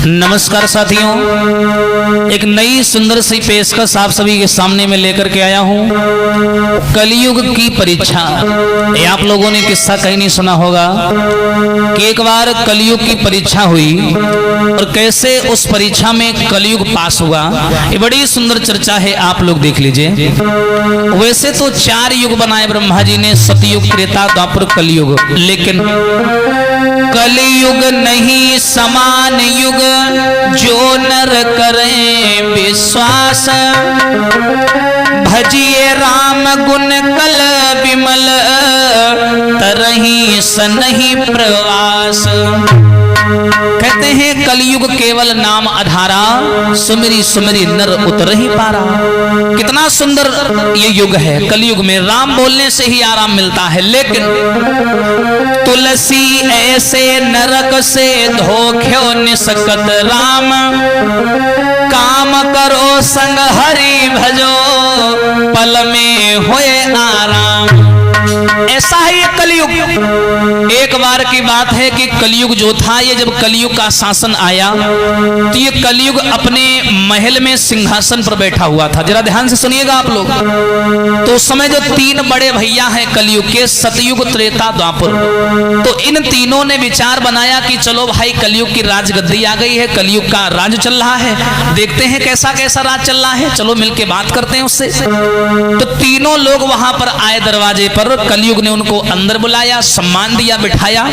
नमस्कार साथियों, एक नई सुंदर सी पेशकश आप सभी के सामने में लेकर के आया हूँ। कलयुग की परीक्षा। ये आप लोगों ने किस्सा कहीं नहीं सुना होगा कि एक बार कलयुग की परीक्षा हुई और कैसे उस परीक्षा में कलयुग पास हुआ। ये बड़ी सुंदर चर्चा है, आप लोग देख लीजिए। वैसे तो 4 युग बनाए ब्रह्मा जी ने, सतयुग, त्रेता, द्वापर, कलयुग, लेकिन कलयुग नहीं समान युग जो नर करें विश्वास। भजिए राम गुण कल विमल तरही सनहि प्रवास। कहते हैं कलयुग केवल नाम आधारा, सुमिरी सुमिरी नर उतर ही पारा। कितना सुंदर ये युग है। कलयुग में राम बोलने से ही आराम मिलता है, लेकिन तुलसी ऐसे नरक से धोख्यो निसकत राम। काम करो संग हरि भजो पल में होए आराम। ऐसा है ये कलयुग। एक बार की बात है कि कलयुग जो था, ये जब कलयुग का शासन आया तो ये कलयुग अपने महल में सिंहासन पर बैठा हुआ था। जरा ध्यान से सुनिएगा आप लोग। तो उस समय जो 3 बड़े भैया हैं कलयुग के, सतयुग, त्रेता, द्वापर, तो इन तीनों ने विचार बनाया कि चलो भाई, कलयुग की राजगद्दी आ गई है, कलयुग का राज चल रहा है, देखते हैं कैसा कैसा राज चल रहा है, चलो मिलके बात करते हैं उससे। तो तीनों लोग वहां पर आए दरवाजे पर। कलयुग ने उनको अंदर बुलाया, सम्मान दिया, बिठाया।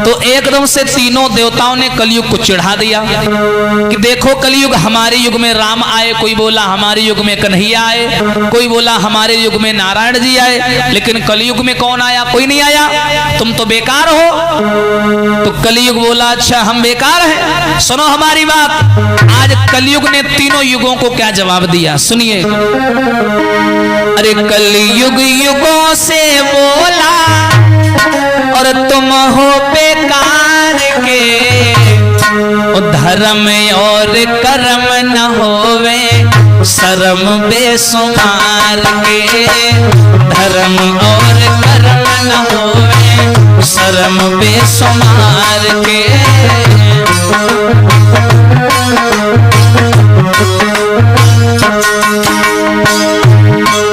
तो एकदम से तीनों देवताओं ने कलयुग को चिढ़ा दिया कि देखो कलयुग, हमारे युग में राम आए, कोई बोला हमारे युग में कन्हैया आए, कोई बोला हमारे युग में नारायण जी आए, लेकिन कलयुग में कौन आया? कोई नहीं आया, तुम तो बेकार हो। तो कलयुग बोला अच्छा हम बेकार हैं, सुनो हमारी बात। आज कलयुग ने तीनों युगों को क्या जवाब दिया, सुनिए। अरे कलयुग युगों से बोला और तुम हो बेकार के, धर्म और कर्म न होवे शर्म बेसुमार के। धर्म और कर्म न होवे शर्म बेसुमार के।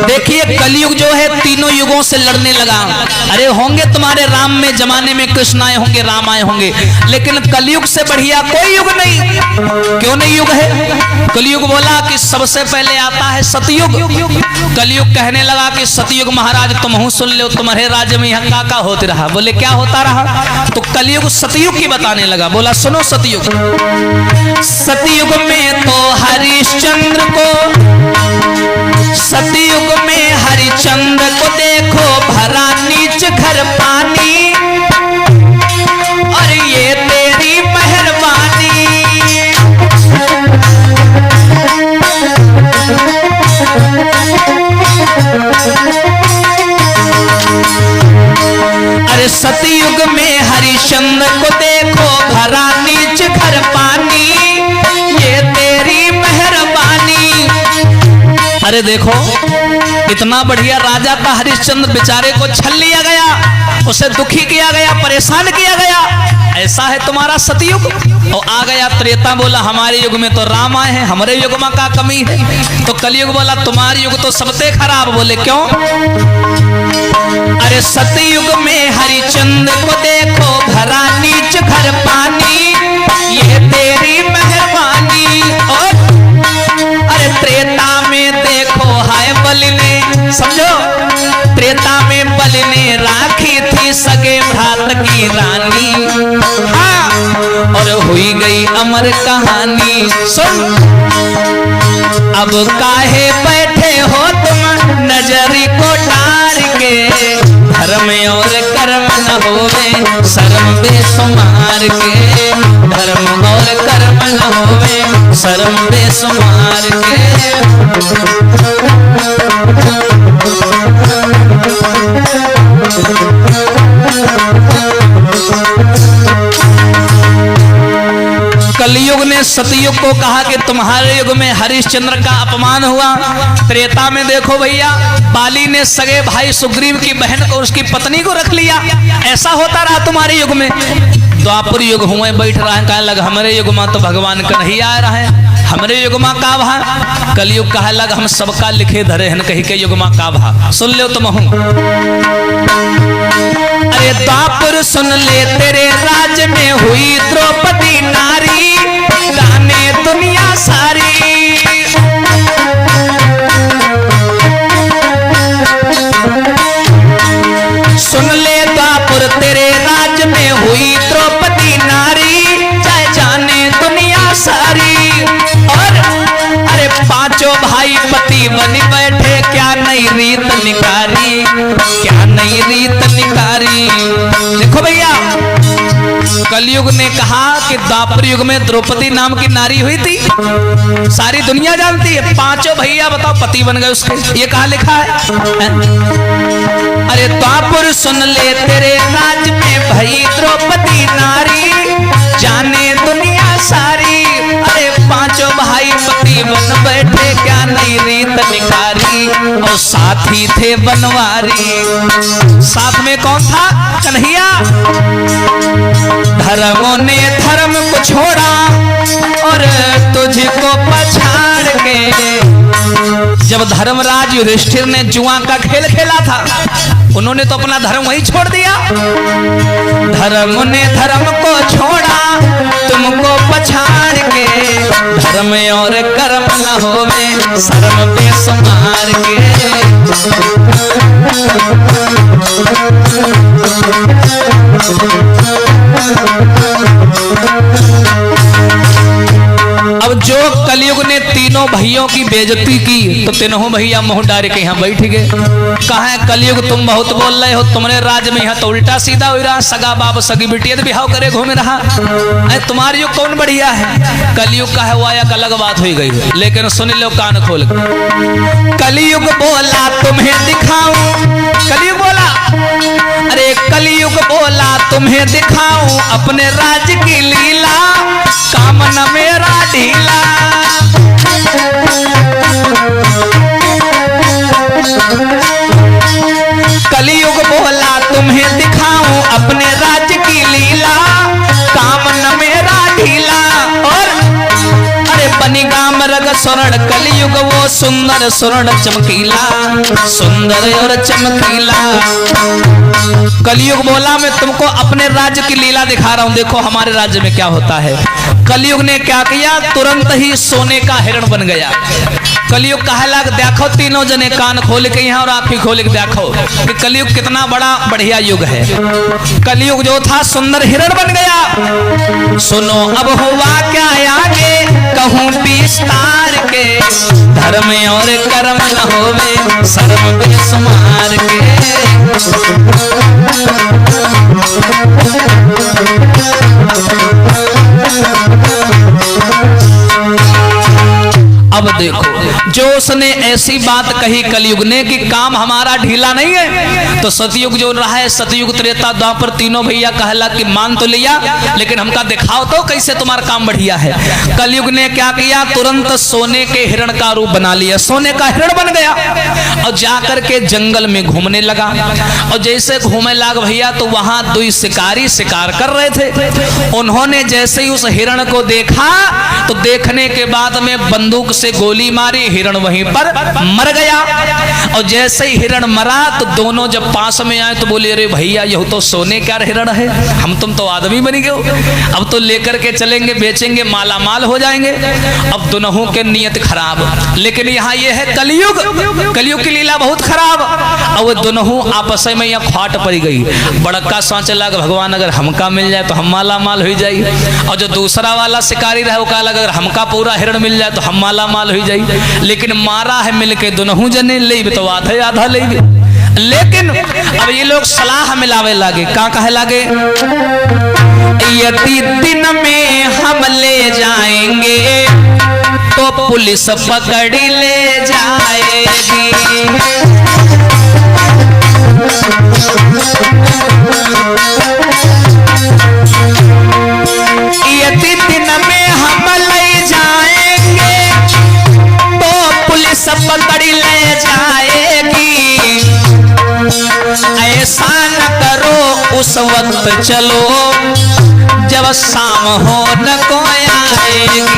देखिए कलयुग जो है तीनों युगों से लड़ने लगा। अरे होंगे तुम्हारे राम में जमाने में कृष्ण आए होंगे, राम आए होंगे, लेकिन कलयुग से बढ़िया कोई युग नहीं। क्यों नहीं युग है? कलयुग बोला कि सबसे पहले आता है सतयुग। कलयुग कहने लगा कि सतयुग महाराज तुम हूं सुन लो, तुम्हारे राज्य में यहाँ का होते रहा। बोले क्या होता रहा? तो कलयुग सतयुग की बताने लगा। बोला सुनो सतयुग। सतयुग में तो हरिश्चंद्र को, सतयुग में हरिचंद्र को देखो भरा नीच घर पानी, और ये तेरी मेहरबानी। अरे सतयुग में हरिचंद्र को देखो भरा नीच घर पानी, ये तेरी मेहरबानी। अरे देखो इतना बढ़िया राजा का हरिश्चंद्र बेचारे को छल लिया गया, उसे दुखी किया गया, परेशान किया गया। ऐसा है तुम्हारा सतयुग। और आ गया त्रेता, बोला हमारे युग में तो राम आए हैं, हमारे युग में क्या कमी है? तो कलयुग बोला तुम्हारे युग तो सबसे खराब। बोले क्यों? अरे सतयुग में हरिचंद्र को देखो भरा नीच घर पानी, ये तेरी मेहरबानी। और अरे त्रेता में देखो हाय बलि ने, समझो, त्रेता में बलि ने राखी थी सगे भ्रात की रानी। हाँ, और हुई गई अमर कहानी। सुन, अब काहे बैठे हो तुम नजरी को टार के, धर्म और कर्म न होवे शर्म बेसुमार के। धर्म और कर्म न होवे शर्म बेसुमार के। कलयुग ने सतयुग को कहा कि तुम्हारे युग में हरिश्चंद्र का अपमान हुआ। त्रेता में देखो भैया, बाली ने सगे भाई सुग्रीव की बहन को, उसकी पत्नी को रख लिया। ऐसा होता रहा तुम्हारे युग में। द्वापर युग हुए बैठ रहा है, कहे लग हमारे युग में तो भगवान का नहीं आ रहा है, हमारे युग में का भा। कलयुग कहे लग हम सबका लिखे धरे हैं, कही के युग में का भा। सुन लो तुम हूं, अरे द्वापर सुन ले तेरे राज में हुई द्रौपदी नारी, जाने दुनिया सारी। सुन ले द्वापर तेरे राज में हुई द्रौपदी नारी, चाहे जाने दुनिया सारी। और अरे पांचों भाई पति बन बैठे, क्या नई रीत निकारी, क्या नई रीत निकारी। देखो भैया, कलयुग ने कहा कि द्वापर युग में द्रौपदी नाम की नारी हुई थी, सारी दुनिया जानती है। पांचों भैया बताओ पति बन गए उसके, ये कहा लिखा है? अरे द्वापर सुन ले तेरे राज में भई द्रौपदी नारी, जाने दुनिया सारी। अरे पांचों भाई पति बन बैठे, क्या नई रीत निकारी, और साथी थे बनवारी। साथ में कौन था? कन्हैया। धर्मों ने धर्म को छोड़ा और तुझको पछाड़ के। जब धर्मराज युधिष्ठिर ने जुआ का खेल खेला था, उन्होंने तो अपना धर्म वही छोड़ दिया। धर्म ने धर्म को छोड़ा तुमको पछाड़ के, धर्म और कर्म न होवे शर्म बेसुमार के। अब जो कलयुग ने तीनों भैयों की बेइज्जती की, तो तीनों भैया मुंह डारे के यहाँ बैठ गए। कहा है कलयुग तुम बहुत बोल रहे हो, तुमने राज में यहाँ तो उल्टा सीधा हो रहा, सगा बाप सगी बिटिया तो बिहाव करे घूम रहा। तुम्हारे युग कौन बढ़िया है? कलयुग का है वो आया, अलग बात हो गई है, लेकिन सुन लो कान खोल के। कलयुग बोला तुम्हें दिखाऊं, कलयुग बोला, अरे कलयुग बोला तुम्हें दिखाऊं अपने राज की लीला, काम न मेरा ढीला। कलयुग बोला तुम्हें दिखाऊं अपने राज्य की लीला, काम न मेरा ढीला। और अरे बनिगा मृग स्वर्ण कलयुग वो सुंदर स्वर्ण चमकीला, सुंदर और चमकीला। कलयुग बोला मैं तुमको अपने राज्य की लीला दिखा रहा हूं, देखो हमारे राज्य में क्या होता है। कलयुग ने क्या किया, तुरंत ही सोने का हिरण बन गया। कलयुग कहा लग देखो तीनों जने कान खोल के यहाँ और आंखें खोल के देखो कि कलयुग कितना बड़ा बढ़िया युग है। कलयुग जो था सुंदर हिरण बन गया। सुनो अब हुआ क्या आगे कहूं विस्तार के, धर्म और कर्म न होवे शर्म बेसुमार के। अब देखो जो उसने ऐसी बात कही कलयुग ने कि काम हमारा ढीला नहीं है, तो सतयुग जो रहा है, सतयुग त्रेता द्वापर तीनों भैया कहला कि मान तो लिया, लेकिन हमका दिखाओ तो कैसे तुम्हारा काम बढ़िया है। कलयुग ने क्या किया, तुरंत सोने के हिरण का रूप बना लिया, सोने का हिरण बन गया और जाकर के जंगल में घूमने लगा। और जैसे घूमने लगा भैया, तो वहां दो शिकारी शिकार कर रहे थे। उन्होंने जैसे ही उस हिरण को देखा, तो देखने के बाद में बंदूक से गोली मारी, हिरण वहीं पर मर गया। और जैसे ही हिरण मरा, तो दोनों जब पास में आए तो बोले अरे भैया यह तो सोने का हिरण है, हम तुम तो आदमी बन गए, अब तो लेकर के चलेंगे बेचेंगे माला माल हो जाएंगे। अब दोनों के नियत खराब। लेकिन यहाँ ये है कलयुग, कलयुग की लीला बहुत खराब। और वो दोनों आपस में यहाँ फाट पड़ गई। बड़का सोच लगा भगवान अगर हमका मिल जाए तो हम माला माल हो जाए, और जो दूसरा वाला शिकारी रहे वो कहा लगा अगर हमका पूरा हिरण मिल जाए तो हम माला माल हो जाए। लेकिन मारा है मिलके दोनों जने, ले तो आधा आधा ले। लेकिन अब ये लोग सलाह मिलावे लागे, का कहे लागे, यदि दिन में हम ले जाएंगे तो पुलिस पकड़ ले जाएगी। यदि दिन में हम ले जाएंगे तो पुलिस पकड़ ले जाएगी। ऐसा न करो उस वक्त चलो जब शाम हो न कोई आएगी।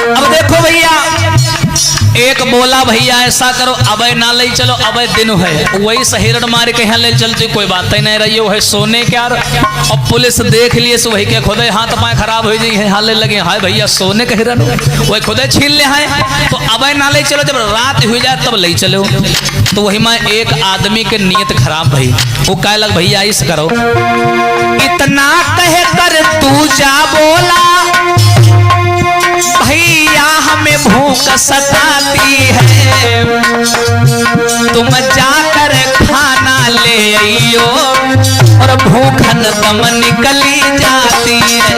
अब देखो भैया, एक बोला भैया ऐसा करो, अबे ना ले चलो, अबे दिन है, वही सहिरण मार के यहाँ ले चलते, कोई बात ही नहीं रही है सोने क्या। और पुलिस देख लिए वही के खुदे हाथ पाए खराब हो जाए है, हाले लगे हाय भैया सोने का हिरण वही खुदे छीन ले है, तो अबे ना ले चलो, जब रात हुई जाए तब ले चलो। तो वही में एक आदमी के नियत खराब भई, वो कह लग भैया इस करो, इतना कह कर तू जा बोला भैया हमें भूख सताती है, तुम जाकर खाना ले आइयो और भूखन दम निकली जाती है।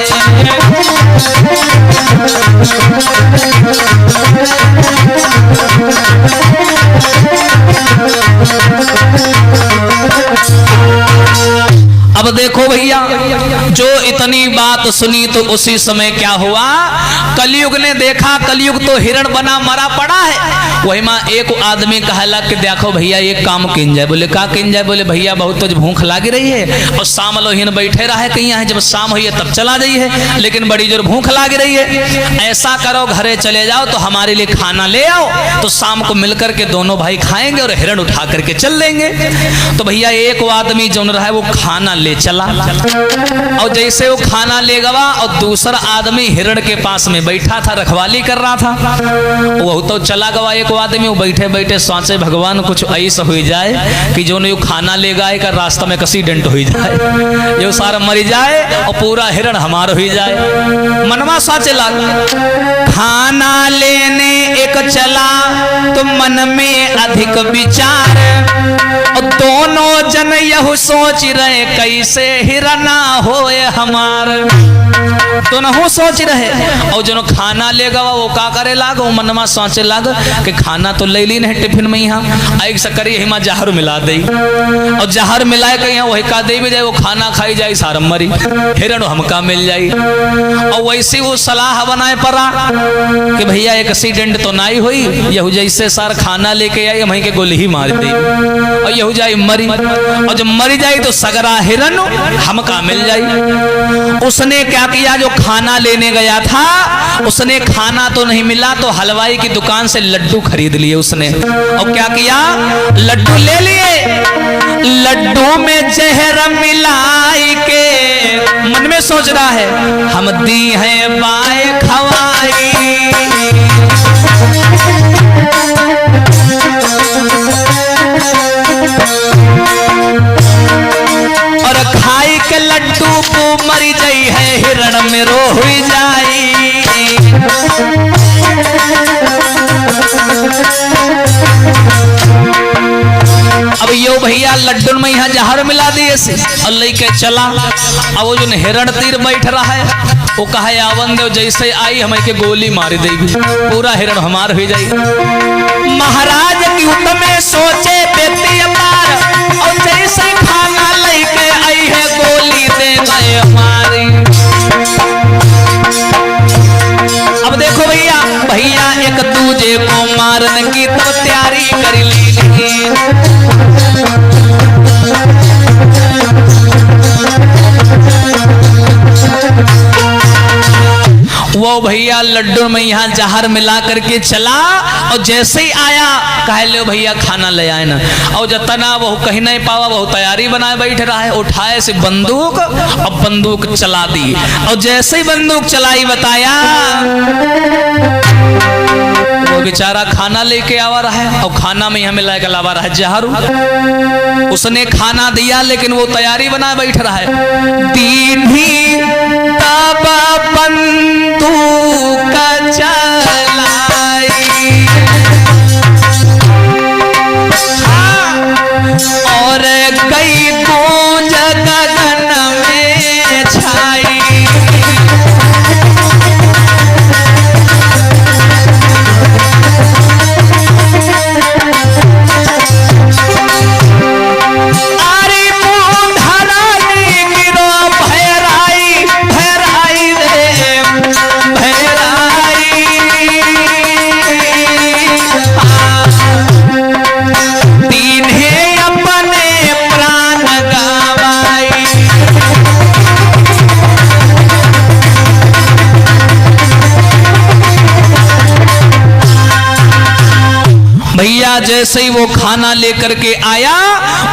अब देखो भैया, जो इतनी बात सुनी तो उसी समय क्या हुआ, कलयुग ने देखा, कलयुग तो हिरण बना मरा पड़ा है। वही माँ एक आदमी कहला कि देखो भैया एक काम किन जाए। बोले का किन जाए? बोले भैया बहुत तो भूख लागी रही है और शाम लो हिन बैठे रहे कहीं है, जब शाम हुई है तब चला जाई है, लेकिन बड़ी जोर भूख लागी रही है। ऐसा करो घरे चले जाओ तो हमारे लिए खाना ले आओ, तो शाम को मिलकर के दोनों भाई खाएंगे और हिरण उठा करके चल देंगे। तो भैया एक आदमी जो रहा है वो खाना ले चला, और जैसे वो खाना ले गवा और दूसरा आदमी हिरण के पास में बैठा था, रखवाली कर रहा था, वो तो चला गवा। एक आदमी वो बैठे बैठे सोचे भगवान कुछ ऐसा हो जाए कि जो नहीं खाना ले गए का रास्ता में एक्सीडेंट हो जाए, जो सारा मर जाए और पूरा हिरण हमारा हो जाए। मनवा सोचे लगा, खाना लेने एक चला तो मन में अधिक विचार, और दोनों जन यह सोच रहे कैसे हिरना होए हमार। दोनों सोच रहे, और जो खाना ले गवा वो का करे लाग, वो मनवा सोचे लाग कि खाना तो ले ली नहीं टिफिन में, यहाँ एक से करिए हिमा जहर मिला दे, और जहर मिलाए के यहाँ वही का दे भी जाए, वो खाना खाई जाए सारा मरी, हिरण हमका मिल जाए। और वैसे वो सलाह बनाए पड़ा कि भैया एक एक्सीडेंट तो नहीं हुई, यहू जैसे सार खाना लेके आई वहीं के गोली ही मार दी और यहू जाए मरी, और जब मरी जाए तो सगरा हिरण हमका मिल जाए। उसने क्या किया, जो खाना लेने गया था उसने खाना तो नहीं मिला तो हलवाई की दुकान से लड्डू खरीद लिए उसने, और क्या किया लड्डू ले लिए, लड्डू में जहर मिलाई के मन में सोच रहा है हम दी है बाय खवाई, और खाई के लड्डू को मरी गई है हिरण में रो हुई जाई। अब यो भैया लड्डू में यहाँ जहर मिला दिए से और लेके चला। अब वो जो हिरण तीर बैठ रहा है वो कहे आवन देव जैसे आई हमें के गोली मार देगी, पूरा हिरण हमार हो जाए। महाराज की उत्तमे सोचे व्यक्ति अपार, और जैसे खाना लेके आई है गोली दे गए हमारी। अब देखो भैया, भैया एक दूजे को मारने की तो तैयारी कर ली, वो भैया लड्डू में यहाँ जहर मिला करके चला, और जैसे ही आया कह लो भैया खाना ले आए ना, और जतना वो कहीं नहीं पावा वो तैयारी बनाए बैठ रहा है, उठाए से बंदूक और बंदूक चला दी, और जैसे ही बंदूक चलाई बताया वो बेचारा खाना लेके आवा रहा है, और खाना में यहाँ मिला के लावा रहा है जहर। उसने खाना दिया लेकिन वो तैयारी बनाए बैठ रहा है, दीदी तब बंदूक चलाई, और गई गूंज गगन में छाई। भैराई रे भैराई जैसे ही वो खाना लेकर के आया,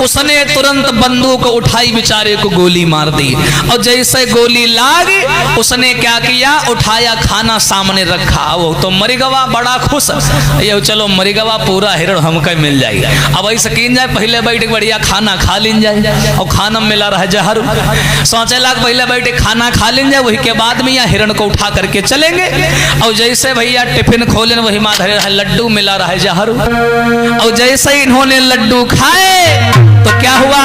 उसने तुरंत बंदूक उठाई, बेचारे को गोली मार दी। और जैसे गोली लागी, उसने क्या किया, उठाया खाना सामने रखा। वो तो मरिगवा बड़ा खुश, ये चलो मरिगवा पूरा हिरण हमको मिल जाएगा। अब ऐसा कीन जाए, पहले बैठ बढ़िया खाना खा लीन जाए, और खाना मिला रहा जहर। सोचे लाख पहले बैठे खाना खा लें जाए, वही के बाद में यहाँ हिरण को उठा करके चलेंगे। और जैसे भैया टिफिन खोलें, वही माँ धरे रहा लड्डू मिला रहा है जहर। और जैसे ही इन्होंने लड्डू खाए तो क्या हुआ,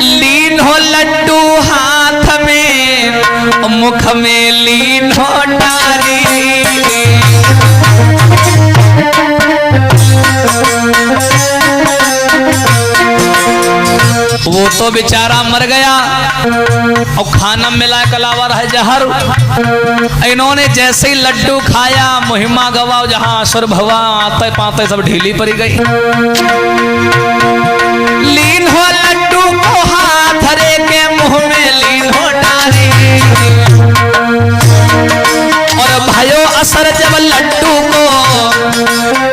लीन हो लड्डू हाथ में, मुख में लीन हो डाली। वो तो बेचारा मर गया और खाना मिला कलावा रहा जहर। इन्होंने जैसे ही लड्डू खाया, मुहिमा गवा जहां असुर भवा, आते पाते सब ढीली पड़ी गई। लीन हो लड्डू को हाथ रे के मुंह में लीन हो डाली। और भयो असर जब लड्डू को,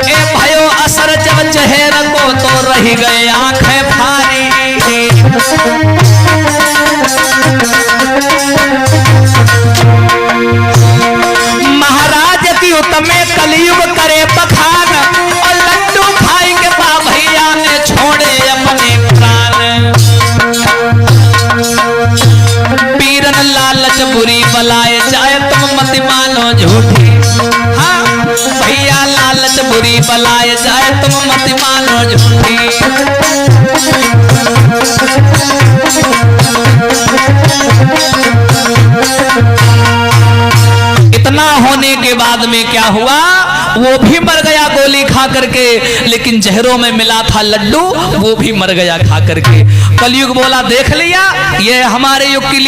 ए भयो असर जब चेहरे को, तो रह गए आंखें फारी। महाराज की उत्तमे कलयुग करे बखान, और लड्डू खाई के बा भैया ने छोड़े अपने प्राण। पीरन लालच बुरी बलाए जाए, तुम मत मानो झूठी। हाँ भैया लालच बुरी बलाए जाए, तुम मत मानो झूठी। इतना होने के बाद में क्या हुआ, वो भी मर गया गोली खा करके, लेकिन जहरों में मिला था लड्डू, वो भी मर गया खा करके। कलयुग बोला देख लिया, ये हमारे युग की